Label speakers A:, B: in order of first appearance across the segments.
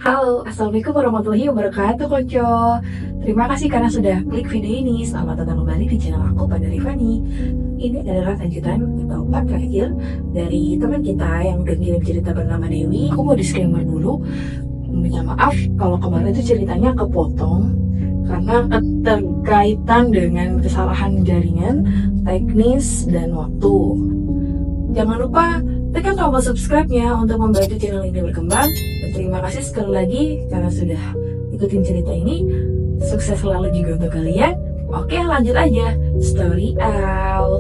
A: Halo, Assalamualaikum warahmatullahi wabarakatuh Konco. Terima kasih karena sudah klik video ini. Selamat datang kembali di channel aku, Panda Rifani. Ini adalah lanjutan atau part terakhir dari teman kita yang udah ngirim cerita bernama Dewi. Aku mau disclaimer dulu, minta maaf kalau kemarin itu ceritanya kepotong karena keterkaitan dengan kesalahan jaringan, teknis, dan waktu. Jangan lupa tekan tombol subscribe-nya untuk membantu channel ini berkembang. Dan terima kasih sekali lagi karena sudah ikutin cerita ini. Sukses selalu juga untuk kalian. Oke, lanjut aja. Story out.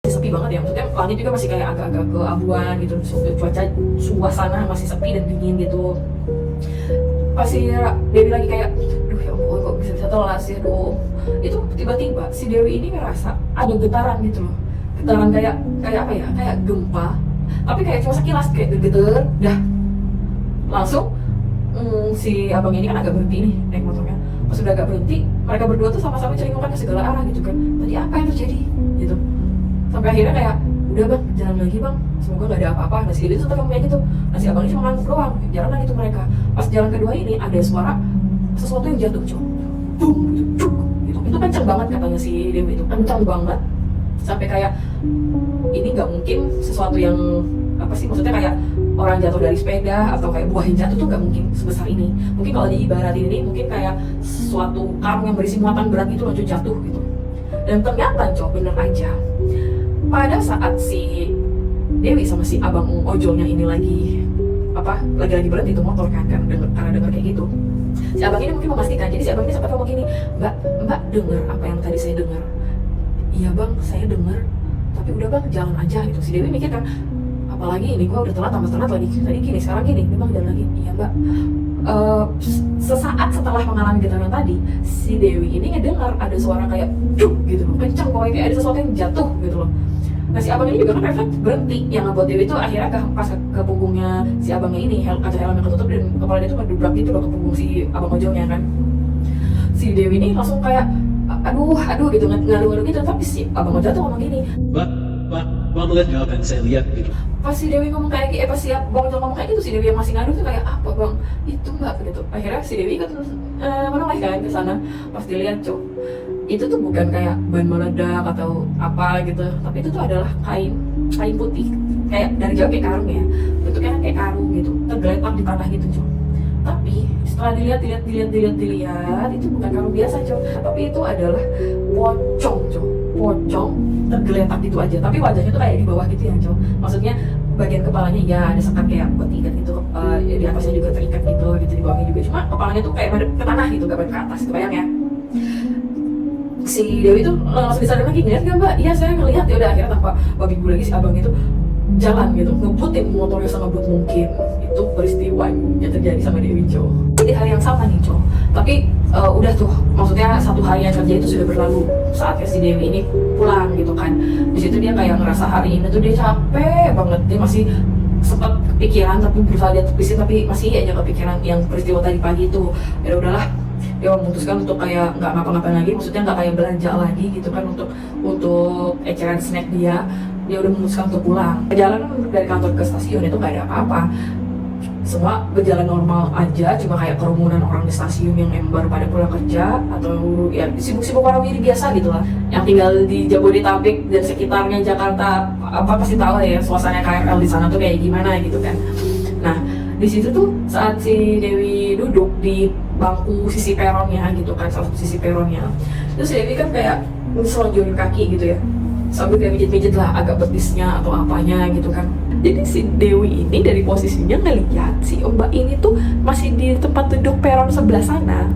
A: Sepi banget ya, maksudnya langit juga masih kayak agak-agak keabuan gitu. Cuaca suasana masih sepi dan dingin gitu. Pasti Dewi lagi kayak, aduh ya ampun kok bisa telat sih, aduh. Itu tiba-tiba si Dewi ini ngerasa ada getaran gitu loh. Getaran kayak apa ya, kayak gempa. Tapi kayak cuma sekilas, kayak geter, dah. Langsung si abang ini kan agak berhenti nih naik motornya. Pas udah agak berhenti, mereka berdua tuh sama-sama celingukan ke segala arah gitu kan. Tadi apa yang terjadi gitu. Sampai akhirnya kayak, udah bang, jalan lagi bang, semoga gak ada apa-apa. Nah si Dewi tuh tetap kayak gitu. Nah si abang ini cuma ngangguk doang, jalan lagi tuh mereka. Pas jalan kedua ini ada suara sesuatu yang jatuh, cok. Boom, gitu, cuk. Itu kencang banget katanya si Dewi, itu kencang banget. Sampai kayak, ini gak mungkin sesuatu yang, apa sih, maksudnya kayak orang jatuh dari sepeda atau kayak buah yang jatuh tuh gak mungkin sebesar ini. Mungkin kalau diibaratin ini mungkin kayak suatu karung yang berisi muatan berat itu loh, jatuh gitu. Dan ternyata cok, bener aja, pada saat si Dewi sama si abang ojolnya ini lagi berhenti tuh motor kan, karena dengar kayak gitu. Si abang ini mungkin memastikan, jadi si abang ini sempat ngomong gini, mbak dengar apa yang tadi saya dengar? Iya bang, saya dengar, tapi udah bang, jalan aja gitu. Si Dewi mikir kan, apalagi ini gua udah telat tambah telat lagi, tadi gini, sekarang gini, memang jalan lagi. Iya mbak. Sesaat setelah mengalami getaran tadi, si Dewi ini ngedengar ada suara kayak duk gitu loh, kencang, pokoknya kayak ada sesuatu yang jatuh gitu loh. Nah si abang ini juga kan refleks berhenti, yang ngebuat Dewi itu akhirnya kehempas ke punggungnya si abangnya ini, kaca helmnya ketutup dan kepala dia tuh ngedubrak gitu loh ke punggung si abang ojolnya kan. Si Dewi ini langsung kayak aduh gitu, ngaduh gitu, tapi si abang ojol tuh ngomong gini,
B: Bang lihat nggak apa yang saya lihat gitu.
A: pas si Dewi ngomong kayak gitu, pas si abang ojol ngomong kayak gitu, si Dewi yang masih ngaduh tuh kayak, apa bang, itu mbak gitu. Akhirnya si Dewi ikut menoleh kan ke sana. Pas dilihat cok, itu tuh bukan kayak ban meledak atau apa gitu, tapi itu tuh adalah kain putih, kayak dari jauh kayak karung ya, bentuknya kayak karung gitu, tergeletak di tanah gitu cok. Tapi setelah dilihat itu bukan karung biasa cok, tapi itu adalah pocong tergeletak gitu aja, tapi wajahnya tuh kayak di bawah gitu ya cok. Maksudnya bagian kepalanya ya ada sekat kayak terikat gitu, di atasnya juga terikat gitu di bawahnya juga, cuma kepalanya tuh kayak madep ke tanah gitu, gak ke atas, kebayang ya. Si Dewi tuh langsung disadar lagi, ngeliat gak mbak? Iya saya ngeliat. Ya udah, akhirnya tanpa babi bu lagi si abang itu jalan gitu, ngebutin motornya sama but mungkin. Itu peristiwa yang terjadi sama Dewi cowok. Di hari yang sama nih cowok, tapi udah tuh, maksudnya satu hari yang kerja itu sudah berlalu. Saatnya si Dewi ini pulang gitu kan, di situ dia kayak ngerasa hari ini tuh dia capek banget. Dia masih sempat kepikiran, tapi berusaha dia tepisin, tapi masih aja kepikiran yang peristiwa tadi pagi itu. Ya udahlah, dia memutuskan untuk kayak nggak ngapa-ngapain lagi, maksudnya nggak kayak belanja lagi gitu kan untuk eceran snack dia udah memutuskan untuk pulang. Perjalanan dari kantor ke stasiun itu nggak ada apa-apa, semua berjalan normal aja, cuma kayak kerumunan orang di stasiun yang baru pada pulang kerja atau ya sibuk-sibuk warawiri biasa gitu lah, yang tinggal di Jabodetabek dan sekitarnya Jakarta pasti tahu ya suasana KRL di sana tuh kayak gimana gitu kan. Nah di situ tuh saat si Dewi duduk di bangku sisi peronnya gitu kan, salah satu sisi peronnya, terus Dewi kan kayak selonjorin kaki gitu ya, sambil kayak mijit-mijit lah agak betisnya atau apanya gitu kan. Jadi si Dewi ini dari posisinya ngeliat si mbak ini tuh masih di tempat duduk peron sebelah sana,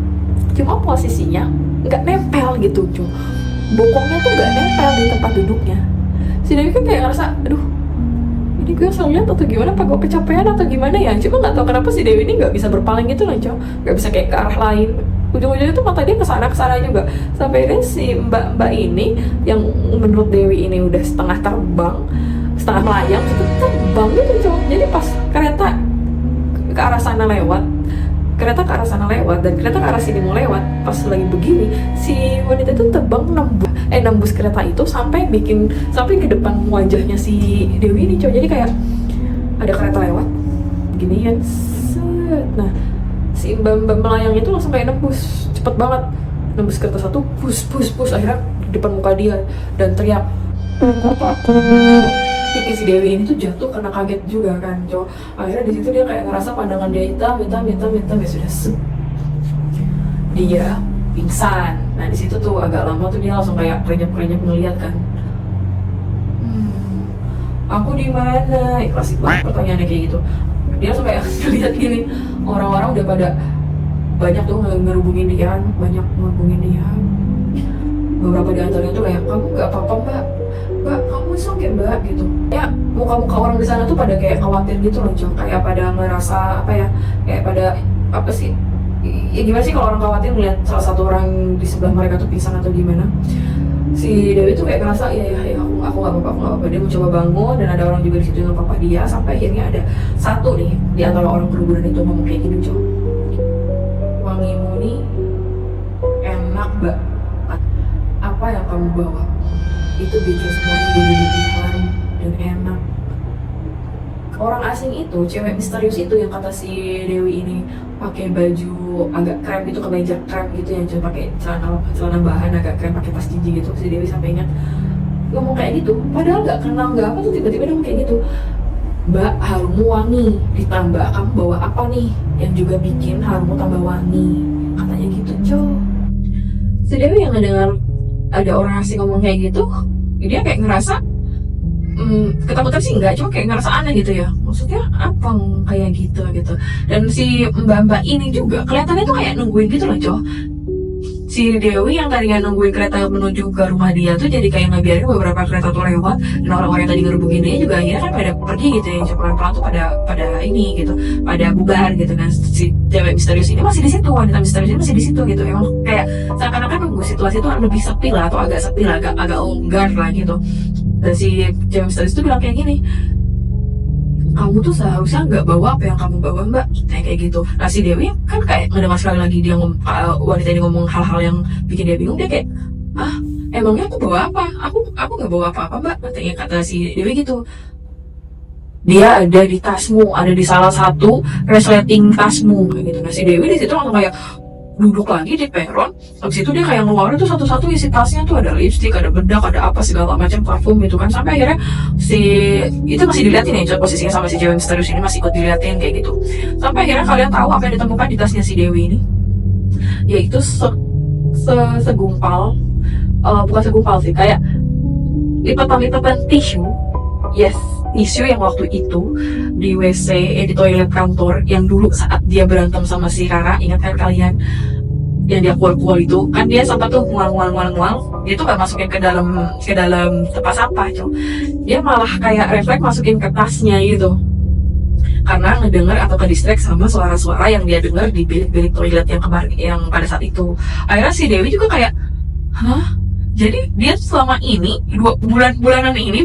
A: cuma posisinya nggak nempel gitu cuy, bokongnya tuh nggak nempel di tempat duduknya. Si Dewi kan kayak ngerasa, aduh ini gue salah lihat atau gimana, apa gue kecapean atau gimana ya. Cuma nggak tahu kenapa si Dewi ini nggak bisa berpaling gitu loh cowok, nggak bisa kayak ke arah lain. Ujung-ujungnya tuh mata dia kesana juga. Sampai ini si mbak ini yang menurut Dewi ini udah setengah terbang, setengah melayang, itu terbang gitu cowok. Jadi pas kereta ke arah sana lewat, dan kereta ke arah sini mau lewat, pas lagi begini si wanita itu terbang kayak nembus kereta itu sampai ke depan wajahnya si Dewi ini, coy. Jadi kayak ada kereta lewat gini kan, set. Nah si mbak melayang itu langsung kayak nembus cepet banget, nembus kereta satu, pus akhirnya di depan muka dia dan teriak apa. Si Dewi ini tuh jatuh karena kaget juga kan, coy. Akhirnya di situ dia kayak ngerasa pandangan dia hitam, ya sudah dia pingsan. Nah di situ tuh agak lama tuh dia langsung kayak krenyap ngeliat kan, aku di mana? Klasik banget pertanyaannya kayak gitu. Dia langsung kayak ngeliat gini, orang-orang udah pada banyak tuh ngerubungin dia. Beberapa di antaranya tuh kayak, kamu nggak apa-apa mbak, kamu oke mbak gitu. Ya muka-muka orang di sana tuh pada kayak khawatir gitu loh, Cong. Kayak pada ngerasa apa ya, kayak pada apa sih? Ya gimana sih kalau orang khawatir melihat salah satu orang di sebelah mereka tuh pingsan atau gimana? Si Dewi tuh kayak ngerasa ya aku nggak apa-apa. Dia mencoba bangun dan ada orang juga di situ yang apa dia, sampai akhirnya ada satu nih di antara orang kerumunan itu ngomong kayak gini, Cok. Wangimu nih enak mbak, apa yang kamu bawa itu bikin semuanya jadi lebih harum dan enak. Orang asing itu, cewek misterius itu yang kata si Dewi ini pakai baju agak krem gitu, kemeja krem gitu, yang cuma pakai celana bahan agak krem, pakai tas jinjing gitu. Si Dewi sampai ingat ngomong kayak gitu, padahal nggak kenal nggak apa tuh, tiba-tiba dia ngomong kayak gitu, mbak harummu wangi, ditambah kamu bawa apa nih yang juga bikin harummu tambah wangi, katanya gitu, cow. Si Dewi yang ngedengar ada orang asing ngomong kayak gitu, dia kayak ngerasa ketakutan sih enggak, cuma kayak ngerasa aneh gitu ya, maksudnya apa kayak gitu. Dan si mbak ini juga kelihatannya tuh kayak nungguin gitu loh, cow. Si Dewi yang tadinya nungguin kereta menuju ke rumah dia tuh jadi kayak ngebiarin beberapa kereta tuh lewat, dan orang-orang yang tadi ngerubungin dia juga akhirnya kan pada pergi gitu ya, pelan-pelan tuh pada ini gitu, pada bubar gitu. Nah si cewek misterius ini masih di situ, wanita misterius ini masih di situ gitu, emang kayak seakan-akan nunggu situasi itu lebih sepi lah, atau agak sepi lah, agak longgar lah gitu. Dan si cewek misterius itu bilang kayak gini, kamu tuh seharusnya nggak bawa apa yang kamu bawa mbak, kayak gitu. Nah si Dewi kan kayak ngedengar sekali lagi dia wanita ini ngomong hal-hal yang bikin dia bingung. Dia kayak, emangnya aku bawa apa? Aku nggak bawa apa-apa mbak, kata si Dewi gitu. Dia ada di tasmu, ada di salah satu resleting tasmu kayak gitu. Nah si Dewi di situ langsung kayak duduk lagi di peron. Habis itu dia kayak ngeluarin tuh satu-satu isi tasnya tuh, ada lipstick, ada bedak, ada apa segala macam parfum gitu kan. Sampai akhirnya si itu masih diliatin ya, posisinya sama si cewek misterius ini masih ikut diliatin kayak gitu. Sampai akhirnya kalian tahu apa yang ditemukan di tasnya si Dewi ini, yaitu segumpal, bukan segumpal sih, kayak lipatan tisu. Yes, tisu yang waktu itu di WC, di toilet kantor yang dulu saat dia berantem sama si Rara, ingat kan kalian? Yang dia kual-kual itu, kan dia sempat tuh ngual, dia tuh gak masukin ke dalam tempat sampah, coy. Dia malah kayak refleks masukin ke tasnya gitu, karena ngedenger atau ke distract sama suara-suara yang dia dengar di bilik-bilik toilet yang pada saat itu. Akhirnya si Dewi juga kayak, hah? Jadi dia selama ini, berbulan-bulan ini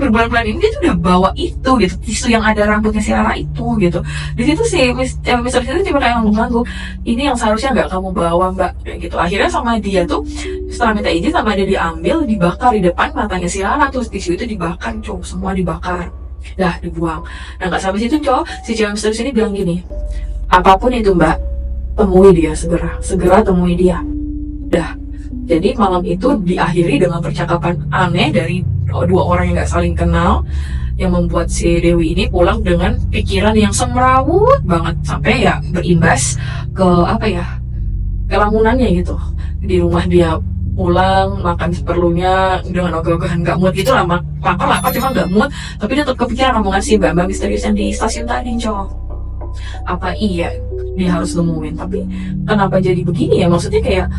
A: dia tuh udah bawa itu gitu, tisu yang ada rambutnya si Rara itu gitu. Di situ si Mr. itu cuma kayak ngangguk-ngangguk, ini yang seharusnya nggak kamu bawa mbak, kayak gitu. Akhirnya sama dia tuh setelah minta izin sama dia diambil, dibakar di depan matanya si Rara tuh, tisu itu dibakar, cow, semua dibakar, dah dibuang. Nah nggak sampai situ, cow, si cewek misterius ini bilang gini, apapun itu mbak, temui dia segera temui dia, dah. Jadi malam itu diakhiri dengan percakapan aneh dari dua orang yang gak saling kenal, yang membuat si Dewi ini pulang dengan pikiran yang semrawut banget, sampai ya berimbas ke ke lamunannya gitu. Di rumah dia pulang, makan seperlunya dengan ogah-ogahan gak mood gitu lah, lapar cuma gak mood, tapi dia tetap kepikiran omongan si mbak misterius yang di stasiun tadi, cowok. Apa iya dia harus nemuin, tapi kenapa jadi begini ya, maksudnya kayak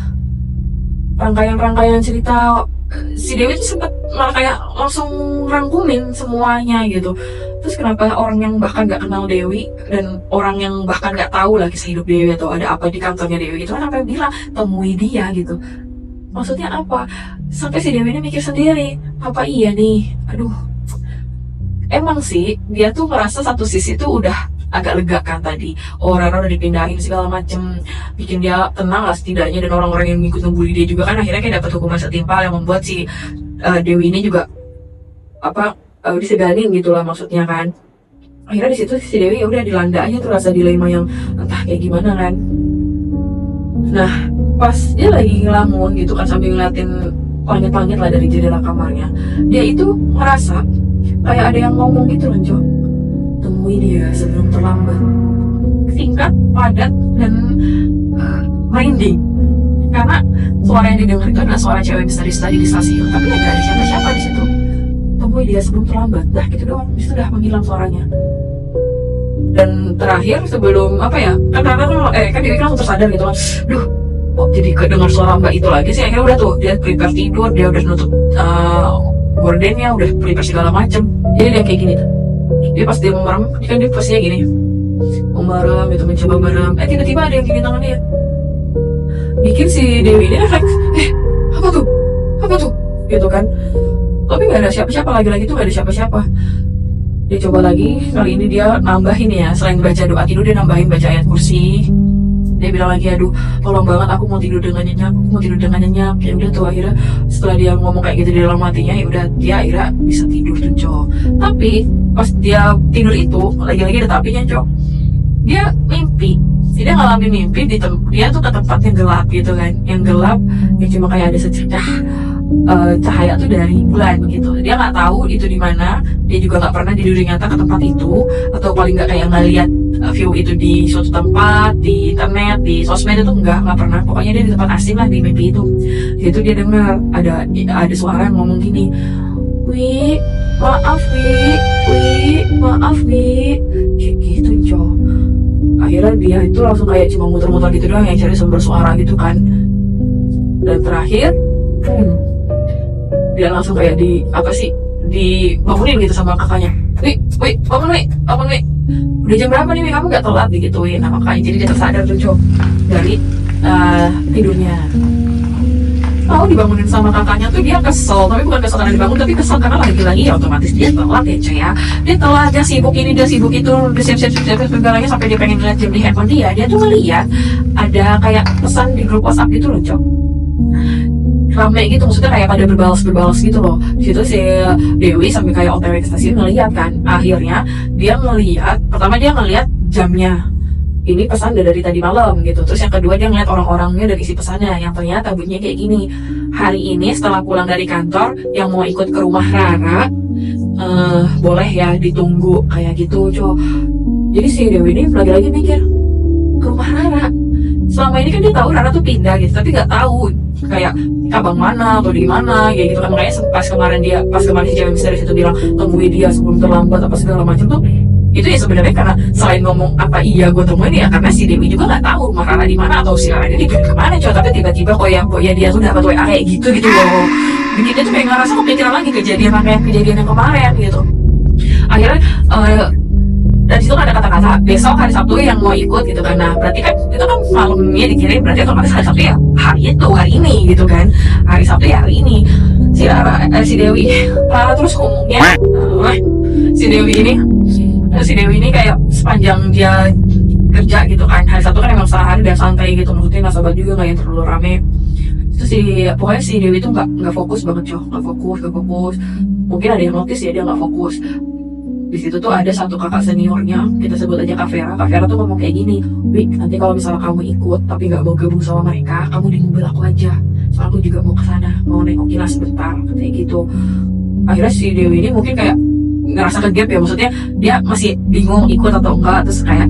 A: rangkaian cerita si Dewi itu sempat malah kayak langsung rangkumin semuanya gitu. Terus kenapa orang yang bahkan gak kenal Dewi dan orang yang bahkan gak tahu lah kisah hidup Dewi atau ada apa di kantornya Dewi gitu, kenapa bilang temui dia gitu, maksudnya apa? Sampai si Dewi ini mikir sendiri, apa iya nih, aduh, emang sih dia tuh merasa satu sisi tuh udah agak lega kan tadi, orang udah dipindahin segala macem, bikin dia tenang lah setidaknya, dan orang-orang yang ikut ngebully dia juga kan akhirnya kayak dapat hukuman setimpal yang membuat si Dewi ini juga diseganin gitu lah maksudnya kan. Akhirnya di situ si Dewi ya udah dilanda aja tuh rasa dilema yang entah kayak gimana kan. Nah pas dia lagi ngelamun gitu kan sambil ngeliatin langit-langit lah dari jendela kamarnya, dia itu ngerasa kayak ada yang ngomong gitu loh, Jo. Temui dia sebelum terlambat. Singkat, padat, dan merinding. Karena suara yang didengar itu adalah suara cewek misteris tadi di stasiun, tapi nggak ada siapa-siapa di situ. Temui dia sebelum terlambat. Dah gitu doang, sudah menghilang suaranya. Dan terakhir sebelum kan dia langsung tersadar gitu kan, duh, kok jadi kedengar suara mbak itu lagi sih. Akhirnya udah tuh dia prepare tidur, dia udah nutup gordennya, udah prepare segala macem. Jadi dia kayak gini tuh. Dia pas dia memerem, kan dia pastinya gini, memerem itu mencoba merem. Tiba-tiba ada yang gini tangan dia. Bikin si Dewi ini refleks, apa tuh, gitu kan. Tapi nggak ada siapa-siapa, lagi-lagi tuh nggak ada siapa-siapa. Dia coba lagi, kali ini dia nambahin ya, selain baca doa tidur dia nambahin baca ayat kursi. Dia bilang lagi, aduh tolong banget aku mau tidur dengan nyenyak, Ya udah tuh akhirnya setelah dia ngomong kayak gitu di dalam hatinya, ya udah dia akhirnya bisa tidur tuh, Cok. Tapi pas dia tidur itu, lagi-lagi ada tapinya, Cok. Dia mimpi. Dia ngalamin mimpi dia tuh ke tempat yang gelap gitu kan, yang gelap yang cuma kayak ada secercah cahaya tuh dari bulan gitu. Dia nggak tahu itu di mana, dia juga nggak pernah di dunia nyata ke tempat itu, atau paling nggak kayak ngeliat view itu di suatu tempat, di internet, di sosmed itu nggak pernah. Pokoknya dia di tempat asing lah di mimpi itu. Di situ dia dengar ada suara yang ngomong gini, maaf Wi, kayak gitu, Cok. Akhirnya dia itu langsung kayak cuma muter-muter gitu doang, yang cari sumber suara gitu kan. Dan terakhir dia langsung kayak dibangunin gitu sama kakaknya. Wi, bangun Wi. Udah jam berapa nih Wi, kamu gak telat digituin sama kakaknya. Jadi dia tersadar tuh, Cok, dari tidurnya. Tahu dibangunin sama kakaknya tuh dia kesel, tapi bukan kesel karena dibangun, tapi kesel karena lagi-lagi ya otomatis dia telat ya, Cok ya. Dia telat, dia sibuk ini, dia sibuk itu, dia siap-siap segalanya sampai dia pengen lihat jam di handphone dia tuh ngeliat ada kayak pesan di grup WhatsApp gitu loh, Cok. Rame gitu, maksudnya kayak pada berbalas gitu loh. Di situ si Dewi sampai kayak OTW ke stasiun ngeliat kan. Akhirnya dia pertama dia ngeliat jamnya. Ini pesan udah dari tadi malam gitu. Terus yang kedua dia ngeliat orang-orangnya dari isi pesannya, yang ternyata bunyinya kayak gini. Hari ini setelah pulang dari kantor, yang mau ikut ke rumah Rara boleh ya ditunggu, kayak gitu, Cok. Jadi si Dewi ini lagi-lagi mikir, ke rumah Rara. Selama ini kan dia tahu Rara tuh pindah gitu, tapi nggak tahu kayak cabang mana atau di mana kayak gitu kan. Makanya pas kemarin si cewek misteris itu bilang temui dia sebelum terlambat apa segala macam tuh, itu ya sebenarnya karena selain ngomong apa iya gue temuin ya, karena si Dewi juga nggak tahu rumah Rara di mana atau si Rara ini dikirim kemana, Cok. Tapi tiba-tiba kok ya dia tuh dapat WA kayak gitu loh. Bikin dia tuh kayak ngerasa kepikiran lagi kejadian yang kemarin gitu. Akhirnya dan situ kan ada kata-kata besok hari Sabtu yang mau ikut gitu kan. Nah berarti kan itu kan malamnya dikirim, berarti otomatis hari Sabtu ya hari ini gitu kan. Hari Sabtu ya hari ini si Dewi terus ngomongnya si Dewi ini kayak sepanjang dia kerja gitu kan, hari Sabtu kan emang sehari dan santai gitu, maksudnya nggak sabar juga, nggak yang terlalu rame. Terus pokoknya si Dewi itu nggak fokus banget, Cok. Nggak fokus. Mungkin ada yang notice ya dia nggak fokus. Di situ tuh ada satu kakak seniornya, kita sebut aja Kak Vera. Kak Vera tuh ngomong kayak gini, Wik, nanti kalau misalnya kamu ikut tapi nggak mau gabung sama mereka, kamu di mobil aku aja. Soalnya aku juga mau kesana, mau nengokin lah sebentar, kayak gitu. Akhirnya si Dewi ini mungkin kayak ngerasa kegap ya, maksudnya dia masih bingung ikut atau enggak, terus kayak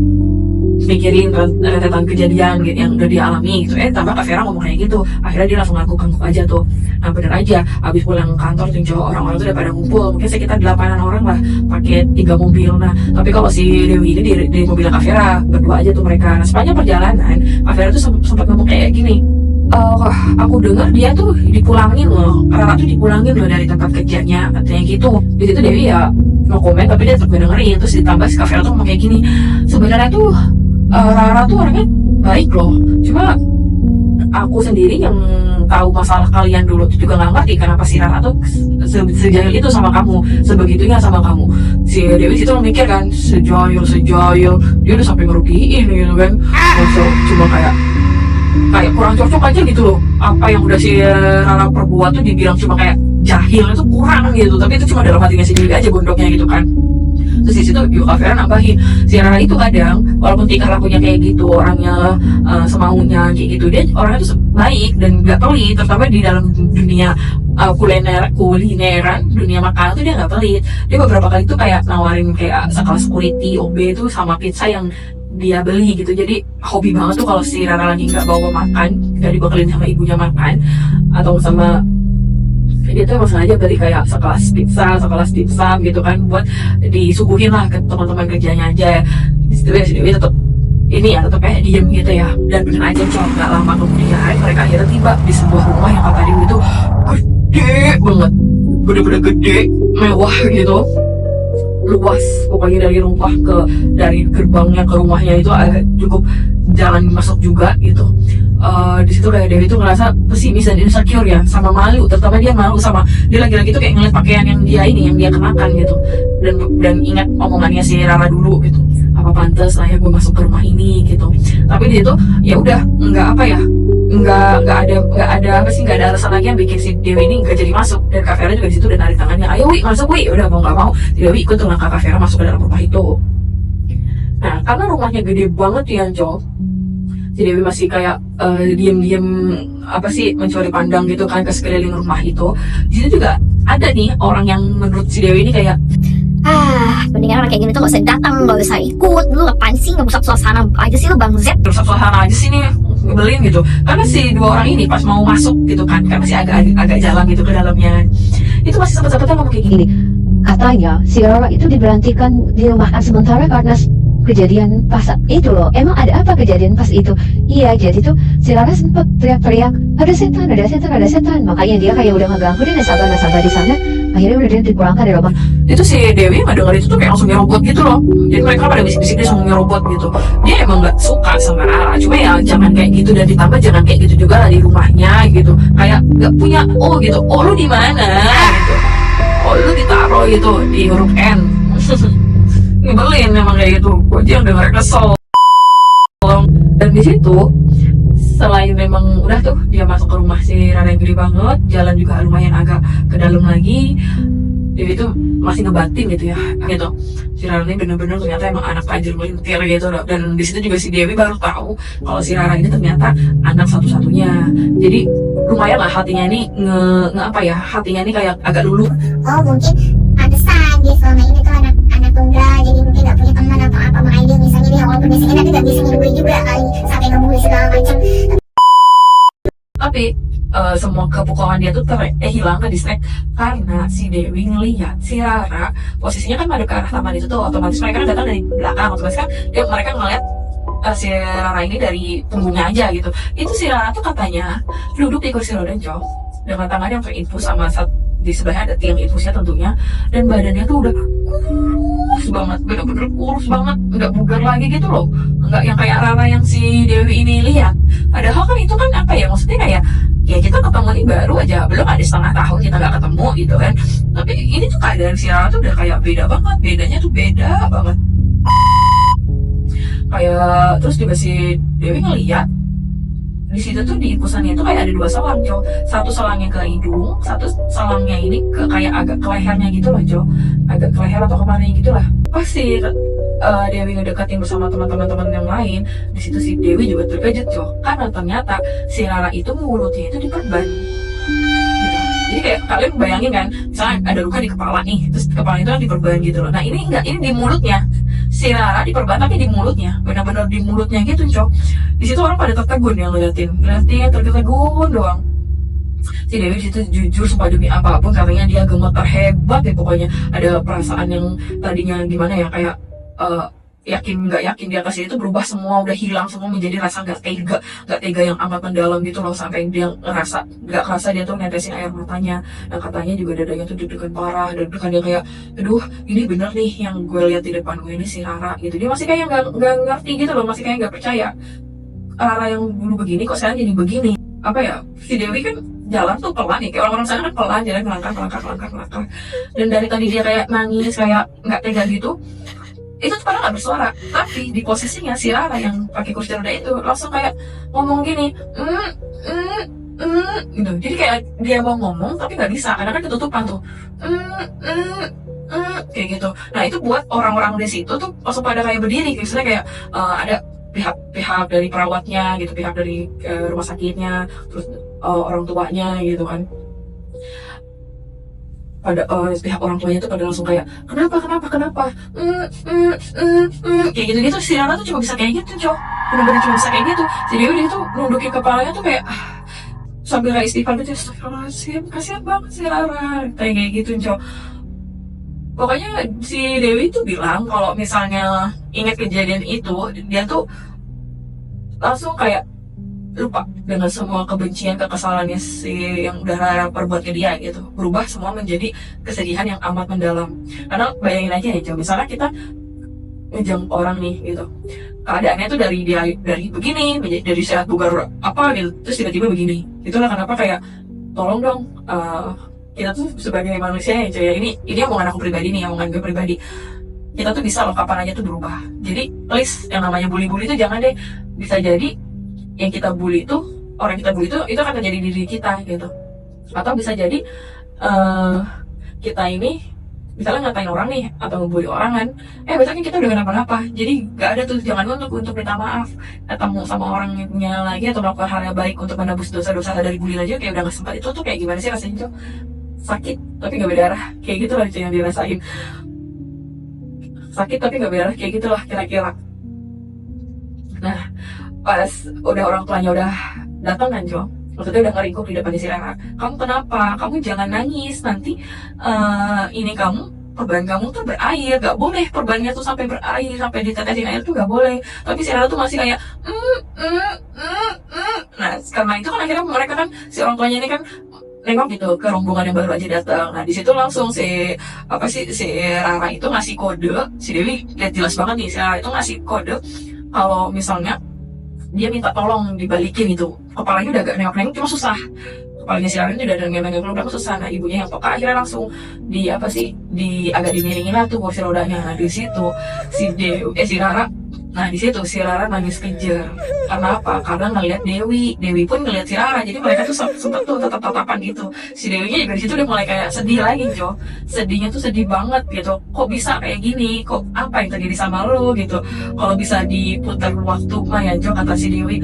A: mikirin rentetan kejadian gitu yang udah dialami gitu. Tambah Kak Vera ngomong kayak gitu, akhirnya dia langsung ngangguk aja tuh. Nah bener aja, abis pulang kantor tuh cowok orang-orang tuh udah pada ngumpul, mungkin sekitar 8 orang lah, pakai 3 mobil. Nah tapi kalau si Dewi ini di mobil Kak Vera berdua aja tuh mereka. Nah sepanjang perjalanan Kak Vera tuh sempat ngomong kayak gini, aku dengar dia tuh dipulangin loh, Rara tuh dipulangin loh dari tempat kerjanya, katanya gitu. Di situ Dewi ya no komen, tapi dia tetap dengerin. Terus ditambah si Kak Vera tuh ngomong kayak gini, sebenarnya tuh Rara tuh orangnya baik loh, cuma aku sendiri yang tahu masalah kalian dulu tuh juga nggak ngerti kenapa si Rara tuh sejahil itu sama kamu, sebegitunya sama kamu. Si Dewi situ mikir kan, sejahil dia udah sampai ngerugiin gitu kan. So, cuma kayak kurang cocok aja gitu loh. Apa yang udah si Rara perbuat tuh dibilang cuma kayak jahil itu kurang gitu, tapi itu cuma dalam hatinya sendiri aja gondoknya gitu kan. Terus di situ Kak Vera nambahin, si Rara itu kadang walaupun tingkah lakunya kayak gitu, orangnya semaunya kayak gitu, dia orangnya tuh baik dan gak pelit, terutama di dalam dunia kulineran, dunia makanan tuh dia gak pelit. Dia beberapa kali tuh kayak nawarin kayak sekelas security OB tuh sama pizza yang dia beli gitu. Jadi hobi banget tuh kalau si Rara lagi nggak bawa makan, nggak dibekelin sama ibunya makan atau sama dia tuh emang sengaja beli kayak sekelas pizza, sekelas dimsum gitu kan, buat disuguhin lah ke teman-teman kerjanya aja. Di situ ya si Dewi tetap ini ya, tetap kayak diem gitu ya. Dan bener aja cowok, nggak lama kemudian mereka akhirnya tiba di sebuah rumah yang kata Dewi itu gede banget, bener-bener gede, mewah gitu, luas. Pokoknya dari gerbangnya ke rumahnya itu agak cukup jalan masuk juga gitu. Di situ kayak Dewi tuh ngerasa pesimis dan insecure ya, sama malu, terutama dia malu sama dia lagi-lagi tuh kayak ngeliat pakaian yang dia kenakan gitu, dan ingat omongannya si Rara dulu gitu, apa pantas lah ya gue masuk ke rumah ini gitu. Tapi di situ ya udah nggak apa ya, nggak ada alasan lagi yang bikin si Dewi ini nggak jadi masuk. Dan Kak Vera juga di situ udah narik tangannya, ayo Wi masuk Wi. Udah mau nggak mau si Dewi ikut tuh langkah Kak Vera masuk ke dalam rumah itu. Nah karena rumahnya gede banget ya Cok, si Dewi masih kayak diem-diem mencuri pandang gitu kan ke sekeliling rumah itu. Di situ juga ada nih orang yang menurut si Dewi ini kayak,
C: mendingan orang kayak gini tuh gak usah datang, gak usah ikut. Lu apaan sih ngerusak suasana aja sih lu Bang Z?
A: rusak suasana aja sih nih, ngebelin gitu. Karena si dua orang ini pas mau masuk gitu kan masih agak jalan gitu ke dalamnya, itu masih sempat-sempatnya ngomong kayak gini.
D: Katanya si Rara itu diberhentikan dirumahkan sementara karena kejadian pas itu loh. Emang ada apa kejadian pas itu? Iya, jadi tuh si Rara sempat teriak-teriak, ada setan, ada setan, ada setan. Makanya dia kayak udah ngeganggu dia nasabah-nasabah di sana. Akhirnya udah dia dipulangkan dari rumah.
A: Itu si Dewi nggak denger itu tuh kayak langsung nyerobot gitu loh. Jadi mereka pada bisik-bisik dia langsung nyerobot gitu. Dia emang nggak suka sama Rara, cuma ya jangan kayak gitu, dan ditambah jangan kayak gitu juga lah di rumahnya gitu. Kayak nggak punya gitu. Oh lu di mana gitu. Oh lu ditaruh gitu di huruf N. Nyebelin emang kayak gitu. Gue aja yang denger kesel. Dan di situ selain memang udah tuh dia masuk ke rumah si Rara yang gede banget, jalan juga lumayan agak ke dalam lagi, dia itu masih ngebatin gitu ya gitu. Si Rara ini bener-bener ternyata emang anak tajir melintir gitu. Dan di situ juga si Dewi baru tahu kalau si Rara ini ternyata anak satu-satunya. Jadi lumayan lah hatinya ini hatinya ini kayak agak luluh.
E: Oh mungkin pantesan dia selama ini tuh anak tunggal, jadi mungkin gak punya teman atau apa, makanya dia misalnya dia walaupun biasanya tapi gak bisa nyebelin juga kali sampai ngebully segala macam.
A: Tapi semua kepukuhan dia tuh hilang ke distract karena si Dewi ngelihat si Rara posisinya kan madep ke arah taman itu tuh, otomatis mereka kan datang dari belakang, otomatis kan mereka ngeliat si Rara ini dari punggungnya aja gitu. Itu si Rara tuh katanya duduk di kursi roda Cok, dengan tangannya yang terinfus sama di sebelahnya ada tiang infusnya tentunya, dan badannya tuh udah kurus banget, bener-bener kurus banget, nggak bugar lagi gitu loh, nggak yang kayak Rara yang si Dewi ini lihat. Padahal kan itu kan maksudnya kayak ya kita ketemu ini baru aja, belum ada setengah tahun kita nggak ketemu gitu kan. Tapi ini tuh keadaan si Rara tuh udah kayak beda banget, bedanya tuh beda banget. Kayak terus juga si Dewi ngeliat di situ tuh di infusannya itu kayak ada dua selang Cok, satu selangnya ke hidung, satu selangnya ini ke kayak agak ke lehernya gitu loh Cok, agak ke leher atau kemana gitu lah. Pasti Dewi ngedekatin bersama teman-teman yang lain, di situ si Dewi juga terkejut Cok, karena ternyata si Rara itu mulutnya itu diperban gitu. Jadi kayak kalian bayangin kan, misalnya ada luka di kepala nih, terus kepala itu kan diperban gitu loh. Nah ini enggak, ini di mulutnya. Si Rara diperban tapi di mulutnya, benar-benar di mulutnya gitu Cok. Di situ orang pada tertegun yang ngeliatin tertegun doang. Si Dewi di situ jujur sumpah demi apapun katanya dia gemetar hebat ya, pokoknya ada perasaan yang tadinya gimana ya kayak yakin nggak yakin di atas itu berubah semua, udah hilang semua menjadi rasa nggak tega yang amat mendalam gitu loh, sampai dia nggak kerasa dia tuh netesin air matanya. Dan katanya juga dadanya tuh deg-degan parah, dan dia kayak aduh ini bener nih yang gue lihat di depan gue ini si Rara gitu. Dia masih kayak nggak ngerti gitu loh, masih kayak nggak percaya Rara yang dulu begini kok sekarang jadi begini. Si Dewi kan jalan tuh pelan ya, kayak orang-orang sana kan pelan, jalan melangkah. Dan dari tadi dia kayak nangis, kayak nggak tega gitu, itu tuh padahal nggak bersuara, tapi di posisinya si Rara yang pakai kursi roda itu langsung kayak ngomong gini, gitu. Jadi kayak dia mau ngomong tapi nggak bisa karena kan ketutupan tuh. Kayak gitu. Nah itu buat orang-orang di situ tuh langsung pada kayak berdiri, misalnya kayak ada pihak dari perawatnya gitu, pihak dari rumah sakitnya, terus orang tuanya gitu kan. Pada pihak orang tuanya tuh pada langsung kayak kenapa kayak gitu si Rara tuh cuma bisa kayak gitu cowok, benar-benar cuma bisa kayak gitu. Jadi dia tuh nundukin kepalanya tuh kayak sambil kayak istighfar gitu, astagfirullahaladzim, kasihan banget si Rara kayak gitu cowok. Pokoknya si Dewi tuh bilang kalau misalnya ingat kejadian itu, dia tuh langsung kayak lupa dengan semua kebencian, kekesalannya si yang udah Rara perbuat ke dia gitu, berubah semua menjadi kesedihan yang amat mendalam. Karena bayangin aja ya, misalnya kita ngejeng orang nih gitu, keadaannya tuh dari begini menjadi dari sehat bugar apa gitu, terus tiba-tiba begini. Itulah kenapa kayak tolong dong kita tuh sebagai manusia ya cuy ya, ini omongan aku pribadi nih, omongan gue pribadi, kita tuh bisa loh kapan aja tuh berubah. Jadi please, yang namanya bully-bully itu jangan deh. Bisa jadi yang kita bully itu, orang kita bully itu akan terjadi di diri kita gitu. Atau bisa jadi kita ini misalnya ngatain orang nih atau ngebully orang kan, besoknya kita udah kenapa-napa. Jadi gak ada tuh, jangan untuk minta maaf, ketemu sama orangnya lagi atau melakukan hal yang baik untuk menebus dosa-dosa dari bully aja kayak udah gak sempat. Itu tuh kayak gimana sih rasanya tuh? Sakit tapi gak berdarah, kayak gitu lah yang dirasain. Sakit tapi gak berdarah, kayak gitulah kira-kira. Nah pas udah orang tuanya udah datang kan Jo, maksudnya udah ngeringkuk di depan si Rara, kamu kenapa? Kamu jangan nangis, nanti ini perban kamu tuh berair, gak boleh perbannya tuh sampai berair, sampai ditetesin air tuh gak boleh. Tapi si Rara tuh masih kayak Nah karena itu kan akhirnya mereka kan, si orang tuanya ini kan nengok gitu ke rombongan yang baru aja datang. Nah di situ langsung si Rara itu ngasih kode, si Dewi lihat jelas banget nih, si Rara itu ngasih kode kalau misalnya dia minta tolong dibalikin itu, kepalanya udah agak nengok-nengok cuma susah, kepalanya si Rara ini udah nengok-nengok udah susah. Nah ibunya yang peka akhirnya langsung agak dimiringin lah tuh kursi rodanya. Nah di situ si Rara, nah di situ si Rara nangis kejer. Karena apa? Karena ngeliat Dewi pun ngeliat si Rara, jadi mereka tuh sempet tuh tatap-tatapan gitu. Si Dewinya juga di situ udah mulai kayak sedih lagi Jo, sedihnya tuh sedih banget gitu. Kok bisa kayak gini? Kok apa yang terjadi sama lo gitu? Kalau bisa diputar waktu mah ya Jo, kata si Dewi,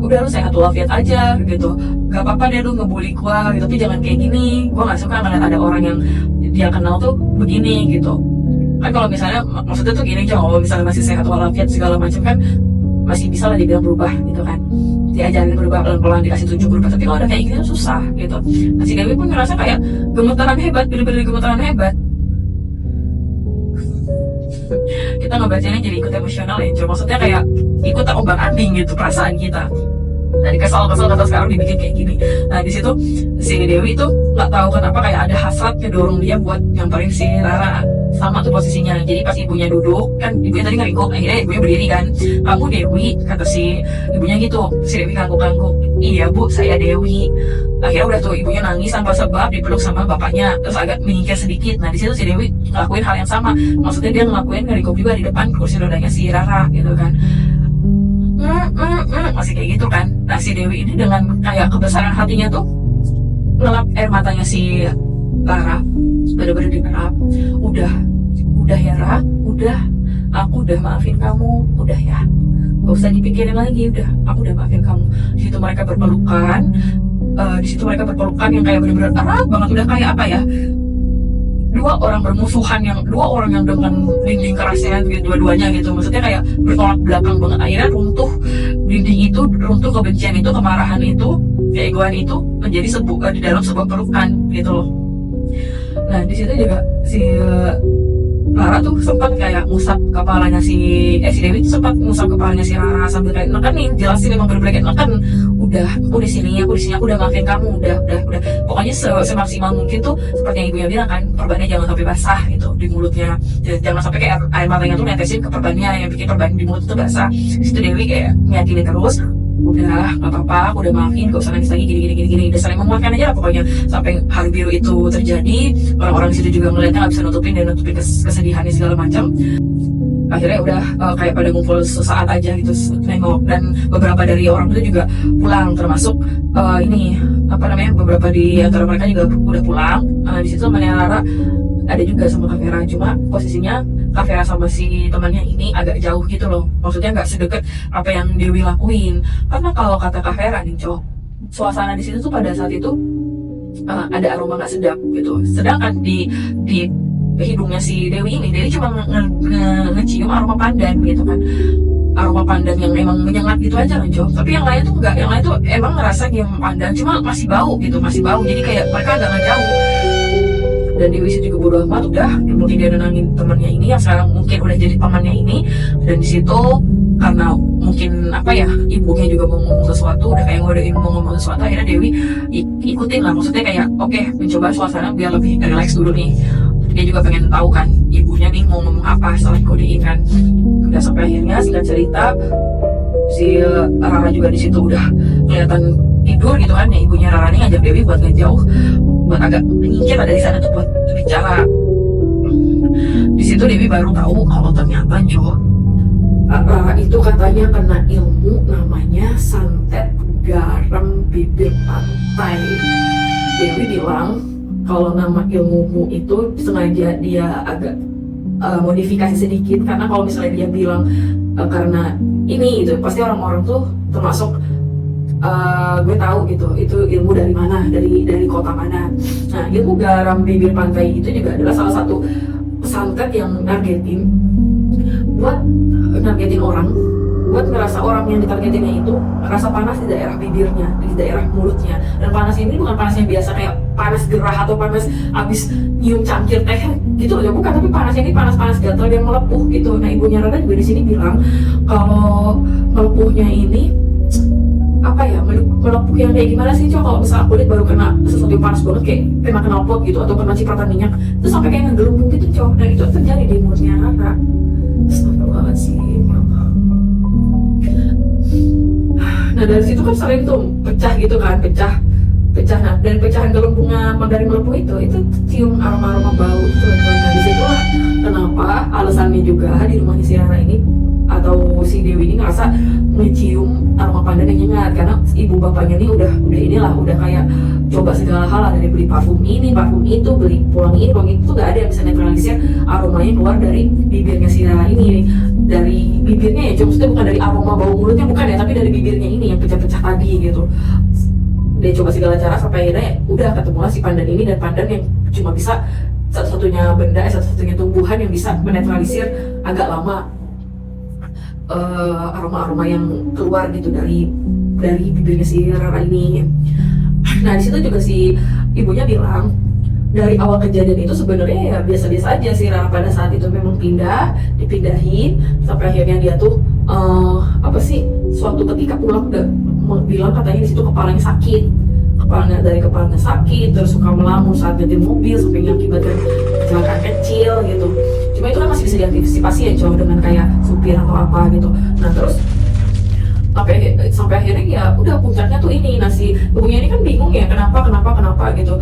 A: udah lu sehat walafiat aja gitu, gak apa-apa deh lu ngebully gua gitu, tapi jangan kayak gini. Gua gak suka ngeliat ada orang yang dia kenal tuh begini gitu. Kan kalau misalnya maksudnya tuh gini Jo, kalau misalnya masih sehat walafiat segala macam kan masih bisa lah dibilang berubah gitu kan, diajarin berubah pelan-pelan, dikasih tunjuk berubah. Tapi kalau udah kayak gini susah gitu. Nah si Dewi pun ngerasa kayak gemetaran hebat, bener-bener gemetaran hebat. Kita ngebacanya jadi ikut emosional ya Jo, maksudnya kayak ikut terombang-ambing gitu perasaan kita. Dari kesal kata sekarang dibikin kayak gini. Nah di situ si Dewi tuh nggak tahu kenapa kayak ada hasrat ngedorong dia buat nyamperin si Rara. Sama tuh posisinya. Jadi pas ibunya duduk kan, ibunya tadi ngeringkuk, akhirnya ibunya berdiri kan, kamu Dewi, kata si ibunya gitu. Si Dewi ngangguk-ngangguk, iya bu saya Dewi. Akhirnya udah tuh ibunya nangis tanpa sebab, dipeluk sama bapaknya, terus agak menyingkir sedikit. Nah di situ si Dewi ngelakuin hal yang sama, maksudnya dia ngelakuin ngeringkuk juga di depan kursi rodanya si Rara gitu kan. Masih kayak gitu kan. Nah si Dewi ini dengan kayak kebesaran hatinya tuh ngelap air matanya si Rara, bener-bener dikerap. Udah ya Ra, udah, aku udah maafin kamu, udah ya, gak usah dipikirin lagi, udah, aku udah maafin kamu. Di situ mereka berpelukan, yang kayak bener-bener erat banget, udah kayak apa ya, dua orang yang dengan dinding kerasnya dua-duanya gitu, maksudnya kayak bertolak belakang banget. Akhirnya runtuh dinding itu, runtuh kebencian itu, kemarahan itu, keegoan itu menjadi di dalam sebuah pelukan gitu loh. Nah di situ juga si Rara tuh sempat kayak ngusap kepalanya si Dewi tuh sempat ngusap kepalanya si Rara sambil kayak nekenin, jelasin emang bener-bener kayak neken, udah aku di sini, aku udah maafin kamu, udah. Pokoknya semaksimal mungkin tuh seperti yang ibunya bilang kan, perbannya jangan sampai basah gitu di mulutnya, jangan sampai kayak air matanya tuh netesin ke perbannya yang bikin perban di mulut tuh basah. Di situ Dewi kayak ngiyakinin terus, udah gak apa-apa, aku udah maafin, gak usah nangis lagi, gini, udah saling menguatkan aja lah pokoknya. Sampai hari biru itu terjadi, orang-orang di situ juga ngeliatnya gak bisa nutupin kesedihannya segala macam. akhirnya udah kayak pada ngumpul sesaat aja gitu nengok, dan beberapa dari orang itu juga pulang, termasuk ini apa namanya, beberapa di antara mereka juga udah pulang. Di situ temannya Rara ada juga sama Kak Vera, cuma posisinya Kak Vera sama si temannya ini agak jauh gitu loh, maksudnya nggak sedekat apa yang Dewi lakuin. Karena kalau kata Kak Vera nih cowok, suasana di situ tuh pada saat itu ada aroma nggak sedap gitu, sedangkan di hidungnya si Dewi cuma ngecium aroma pandan gitu kan, aroma pandan yang emang menyengat gitu aja kan cowok. Tapi yang lain tuh enggak, yang lain tuh emang ngerasa nyium pandan, cuma masih bau gitu, masih bau, jadi kayak mereka agak ngejauh. Dan Dewi juga bodo amat, udah mungkin dia nenangin temannya ini yang sekarang mungkin udah jadi temannya ini. Dan di situ karena mungkin apa ya, ibunya juga mau ngomong sesuatu, udah kayak ngodein mau ngomong sesuatu, akhirnya Dewi ikutin lah, maksudnya kayak oke, mencoba suasana biar lebih relax dulu nih. Dia juga pengen tahu kan ibunya nih mau ngomong apa setelah kodein kan. Udah sampai akhirnya singkat cerita si Rara juga di situ udah kelihatan tidur gitu kan ya, ibunya Rara nih ngajak Dewi buat ngejauh, buat agak menyingkir dari sana tuh buat bicara. Di situ Dewi baru tahu kalau ternyata Rara itu katanya kena ilmu namanya santet garam bibir pantai. Dewi bilang kalau nama ilmumu itu sengaja dia agak modifikasi sedikit, karena kalau misalnya dia bilang karena ini itu pasti orang-orang tuh termasuk gue tahu gitu itu ilmu dari mana, dari kota mana. Nah, ilmu garam bibir pantai itu juga adalah salah satu santet yang nargetin orang, buat ngerasa orang yang ditargetinnya itu rasa panas di daerah bibirnya, di daerah mulutnya. Dan panas ini bukan panas yang biasa kayak panas gerah atau panas abis nyium cangkir teh gitu loh, bukan, tapi panas ini panas gatal yang melepuh gitu. Nah, ibunya Rara juga di sini bilang kalau melepuhnya ini apa ya, melepuh yang kayak gimana sih cok, kalau misalnya kulit baru kena sesuatu yang panas banget kayak kena knalpot gitu atau kena cipratan minyak terus sampai kayak ngegelembung gitu cok. Dan itu terjadi di mulutnya Rara. Astagfirullahaladzim. Nah, dari situ kan sering tuh pecah gitu kan, pecah. Nah, dan pecahan gelembungnya dari melepuh itu cium aroma bau gitu. Nah, disitulah kenapa alasannya juga di rumahnya si Rara ini atau si Dewi ini ngerasa ngecium aroma pandan yang nyengat, karena ibu bapaknya ini udah kayak coba segala hal, ada dari beli parfum ini, parfum itu, beli pewangi itu nggak ada yang bisa netralisir aromanya keluar dari bibirnya si Rara ini. Dari bibirnya ya, cuma maksudnya bukan dari aroma bau mulutnya, bukan ya, tapi dari bibirnya ini yang pecah-pecah tadi gitu. Dia coba segala cara sampai akhirnya udah ketemulah si pandan ini, dan pandan yang cuma bisa satu-satunya tumbuhan yang bisa menetralisir agak lama aroma-aroma yang keluar gitu dari bibirnya si Rara ini. Nah, di situ juga si ibunya bilang dari awal kejadian itu sebenarnya ya biasa-biasa aja si Rara pada saat itu memang dipindahin sampai akhirnya dia tuh suatu ketika pulang udah bilang katanya di situ kepalanya sakit, terus suka melamun saat nyetir mobil sampai mengakibatkan kecelakaan kecil gitu. Cuma itu kan masih bisa diantisipasi ya cowok dengan kayak supir atau apa gitu. Nah, terus sampai akhirnya ya udah puncaknya tuh ini. Nah, si ibunya ini kan bingung ya kenapa gitu.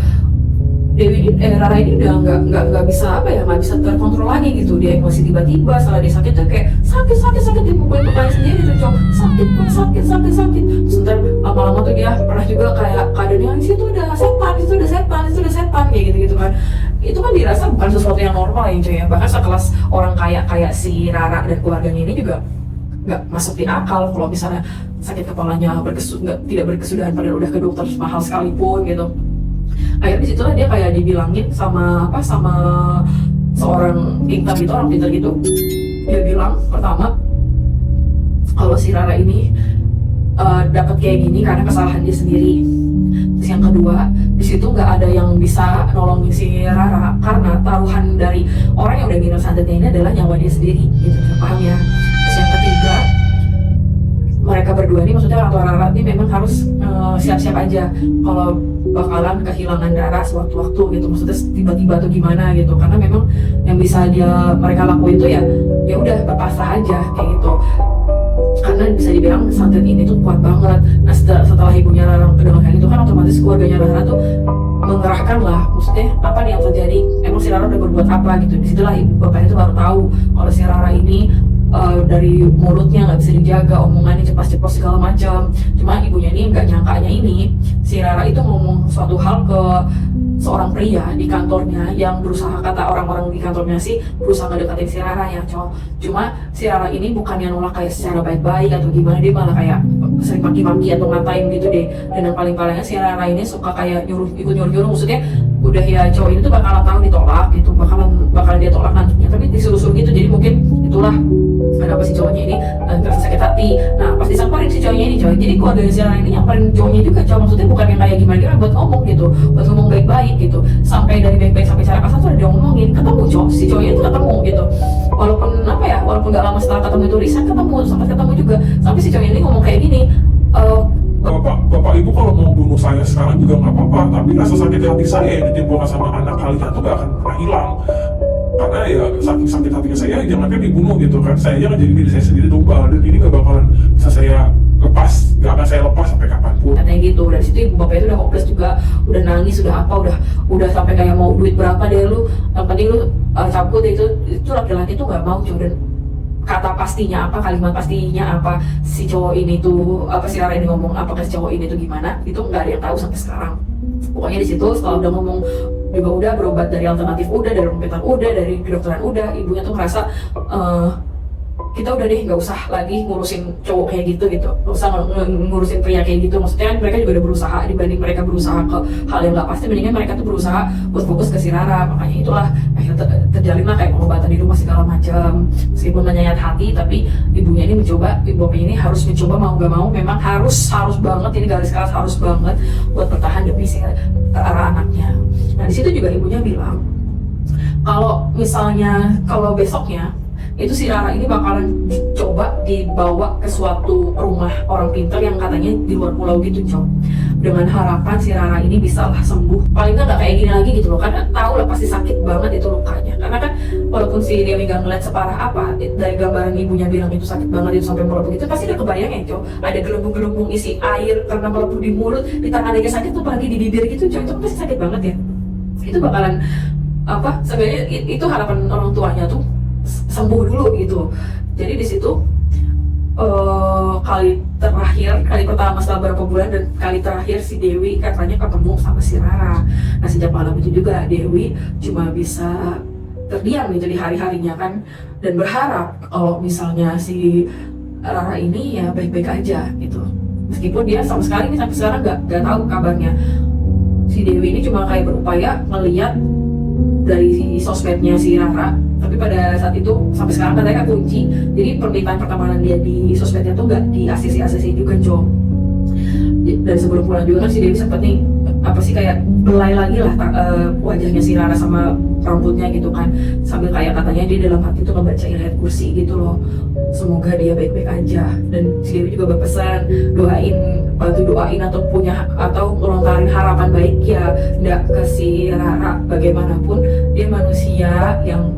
A: Rara ini udah nggak bisa nggak bisa terkontrol lagi gitu. Dia emosi tiba-tiba setelah dia sakit tuh kayak sakit dipukulin kepalanya sendiri tuh cowok, sakit. Sebentar lama-lama tuh dia pernah juga kayak keadaannya di situ udah setan kayak gitu kan. Itu kan dirasa bukan sesuatu yang normal ya cuy ya. Bahkan sekelas orang kayak si Rara dan keluarganya ini juga nggak masuk di akal kalau misalnya sakit kepalanya tidak berkesudahan padahal udah ke dokter mahal sekalipun gitu. Akhirnya disitulah dia kayak dibilangin sama seorang orang pintar gitu. Dia bilang pertama kalau si Rara ini dapat kayak gini karena kesalahan dia sendiri. Terus yang kedua, di situ nggak ada yang bisa nolongin si Rara karena taruhan dari orang yang udah minum santetnya ini adalah nyawa dia sendiri gitu, paham ya? Terus yang ketiga, mereka berdua ini maksudnya orang tua Rara ini memang harus siap-siap aja kalau bakalan kehilangan Rara sewaktu-waktu gitu, maksudnya tiba-tiba tuh gimana gitu, karena memang yang bisa mereka lakuin tuh ya udah berpasrah aja kayak gitu. Karena bisa dibilang santet ini tuh kuat banget. Nah, setelah ibunya Rara kedengaran itu kan otomatis keluarganya Rara tuh mengerahkan lah, maksudnya apa nih yang terjadi, emang si Rara udah berbuat apa gitu. Disitulah bapaknya tuh baru tahu kalau si Rara ini dari mulutnya nggak bisa dijaga, omongannya cepat-cepat segala macam. Cuma ibunya ini nggak nyangkanya ini si Rara itu ngomong suatu hal ke seorang pria di kantornya yang berusaha, kata orang-orang di kantornya sih, berusaha ngedekatin si Rara ya cowok. Cuma si Rara ini bukannya nolak kayak secara baik-baik atau gimana, dia malah kayak sering maki-maki atau ngatain gitu deh. Dan yang paling parahnya si Rara ini suka kayak ikut nyuruh-nyuruh, maksudnya udah ya cowok ini tuh bakalan tahu ditolak gitu, bakalan dia tolak nantinya, tapi disuruh-suruh gitu. Jadi mungkin itulah kenapa si cowoknya ini ngerasa sakit hati. Nah pas disamperin si cowoknya ini jadi keluarga si Rara ini nyamperin cowoknya juga cowok, maksudnya bukan yang kayak gimana buat ngomong gitu, buat ngomong baik-baik gitu, sampai dari baik-baik sampai cara kasar tuh udah dia ngomongin, ketemu si cowoknya itu ketemu gitu, walaupun apa ya, walaupun gak lama setelah ketemu itu resign, sampai ketemu juga, sampai si cowoknya ini ngomong kayak gini,
F: Bapak ibu kalau mau bunuh saya sekarang juga nggak apa-apa, tapi rasa sakit hati saya yang ditimbulkan sama anak kalian tuh gak akan pernah hilang. Karena ya saking sakit hatinya saya, jangankan dibunuh gitu kan, saya jangan jadi diri saya sendiri tumbal, dan ini gak bakalan bisa saya lepas, gak akan saya lepas sampai kapanpun.
A: Katanya gitu. Dari situ ibu bapaknya itu udah hopeless juga, udah nangis, udah apa, udah sampai kayak mau duit berapa deh lu, yang penting lu cabut. Itu laki-laki tuh nggak mau cuy. Dan kata pastinya apa, kalimat pastinya apa si cowok ini tuh, apa si Rara ini ngomong apa ke si cowok ini tuh gimana, itu nggak ada yang tahu sampai sekarang. Pokoknya di situ setelah udah ngomong juga, udah berobat dari alternatif, udah dari rumah udah, dari kedokteran udah, ibunya tuh ngerasa kita udah deh nggak usah lagi ngurusin cowok kayak gitu, nggak usah ngurusin pria kayak gitu. Maksudnya kan mereka juga udah berusaha, dibanding mereka berusaha ke hal yang nggak pasti, mendingan mereka tuh berusaha buat fokus ke si Rara. Makanya itulah akhirnya terjalinlah kayak pengobatan di rumah segala macam. Meskipun menyayat hati, tapi ibunya ini mencoba, ibu bapaknya ini harus mencoba, mau gak mau memang harus banget, ini garis keras harus banget buat bertahan demi si Rara anaknya. Nah di situ juga ibunya bilang kalau misalnya kalau besoknya itu si Rara ini bakalan coba dibawa ke suatu rumah orang pintar yang katanya di luar pulau gitu cowok, dengan harapan si Rara ini bisa lah sembuh, paling nggak kayak gini lagi gitu loh. Karena tahu lah pasti sakit banget itu lukanya, karena kan walaupun si Dewi nggak ngeliat separah apa, dari gambaran ibunya bilang itu sakit banget, itu sampai melepuh gitu, pasti udah kebayang ya cowok, ada gelembung-gelembung isi air karena melepuh di mulut, di tangan dia sakit tuh, apalagi di bibir gitu cowok, itu pasti sakit banget ya. Itu bakalan apa, sebenarnya itu harapan orang tuanya tuh sembuh dulu gitu. Jadi di situ kali pertama setelah beberapa bulan, dan kali terakhir si Dewi katanya ketemu sama si Rara. Nah sejak malam itu juga Dewi cuma bisa terdiam gitu di hari-harinya kan, dan berharap kalau misalnya si Rara ini ya baik-baik aja gitu. Meskipun dia sama sekali ini sampai sekarang nggak tahu kabarnya. Si Dewi ini cuma kayak berupaya ngeliat dari sosmednya si Rara, tapi pada saat itu sampai sekarang katanya kunci. Jadi permintaan pertemanan dia di sosmednya tuh nggak di ACC juga cowok. Dan sebelum pulang juga kan si Dewi sempet nih apa sih kayak belai lagi lah wajahnya si Rara sama rambutnya gitu kan, sambil kayak katanya dia dalam hati tuh ngebaca ayat kursi gitu loh, semoga dia baik-baik aja. Dan si Dewi juga berpesan doain atau melontarin harapan baik ya nggak ke si Rara. Bagaimanapun dia manusia yang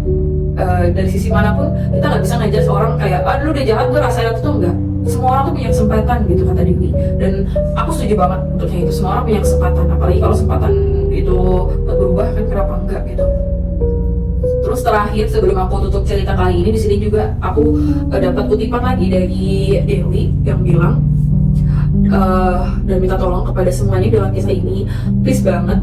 A: dari sisi manapun kita nggak bisa ngajar seorang kayak lu udah jahat gue rasain itu tuh enggak. Semua orang tuh punya kesempatan gitu kata Dewi, dan aku setuju banget untuk yang itu. Semua orang punya kesempatan, apalagi kalau kesempatan itu berubah kan, kenapa enggak gitu. Terus terakhir sebelum aku tutup cerita kali ini, di sini juga aku dapat kutipan lagi dari Dewi yang bilang dan minta tolong kepada semuanya dalam kisah ini, please banget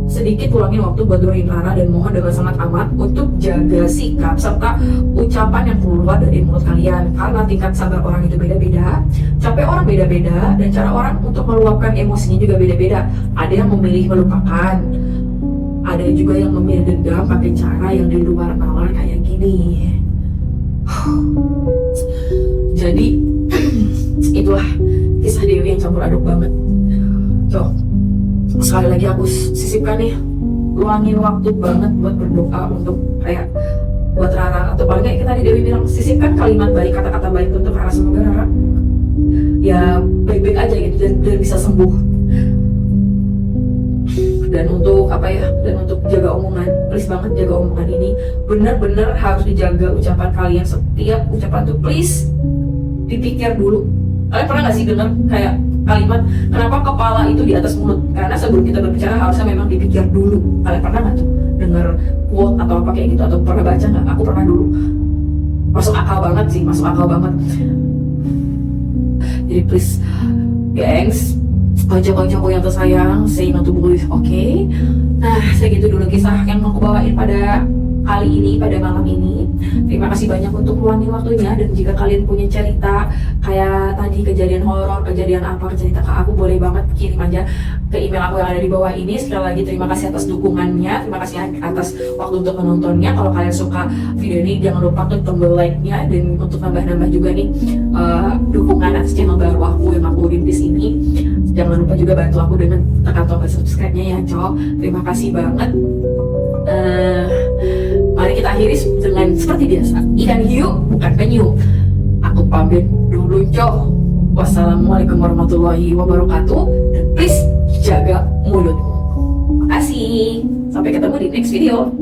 A: sedikit ulangin waktu buat doain Rara, dan mohon dengan sangat amat untuk jaga sikap serta ucapan yang keluar dari mulut kalian, karena tingkat sabar orang itu beda-beda, capek orang beda-beda, dan cara orang untuk meluapkan emosinya juga beda-beda. Ada yang memilih melupakan, ada juga yang memilih dendam pakai cara yang di luar nalar kayak gini. Jadi itulah kisah Dewi yang campur aduk banget. Sekali lagi aku sisipkan nih, luangin waktu banget buat berdoa untuk kayak buat Rara, atau paling kayak tadi Dewi bilang, sisipkan kalimat baik, kata-kata baik untuk Rara, semoga Rara ya baik-baik aja gitu, dan bisa sembuh. Dan untuk untuk jaga omongan, please banget jaga omongan ini, benar-benar harus dijaga ucapan kalian. Setiap ucapan tuh please dipikir dulu. Kalian pernah gak sih dengar kayak kalimat kenapa kepala itu di atas mulut? Karena sebelum kita berbicara harusnya memang dipikir dulu. Kalian pernah gak tuh? denger quote atau apa kayak gitu, atau pernah baca nggak? Aku pernah dulu. Masuk akal banget sih, masuk akal banget. Jadi please gengs, konco-koncoku yang tersayang, say no to bullies, oke? Nah, segitu dulu kisah yang mau aku bawain pada kali ini, pada malam ini. Terima kasih banyak untuk luangin waktunya, dan jika kalian punya cerita kayak tadi kejadian horor, kejadian apa, cerita ke aku, boleh banget kirim aja ke email aku yang ada di bawah ini. Sekali lagi terima kasih atas dukungannya, terima kasih atas waktu untuk menontonnya. Kalau kalian suka video ini, jangan lupa klik tombol like-nya, dan untuk nambah-nambah juga nih dukungan atas channel baru aku yang aku rintis ini. Jangan lupa juga bantu aku dengan tekan tombol subscribe-nya ya, cowok. Terima kasih banget. Mari kita akhiri dengan seperti biasa, ikan hiu bukan penyu. Aku pamit dulu, cowok. Wassalamualaikum warahmatullahi wabarakatuh, dan please jaga mulutmu. Makasih, sampai ketemu di next video.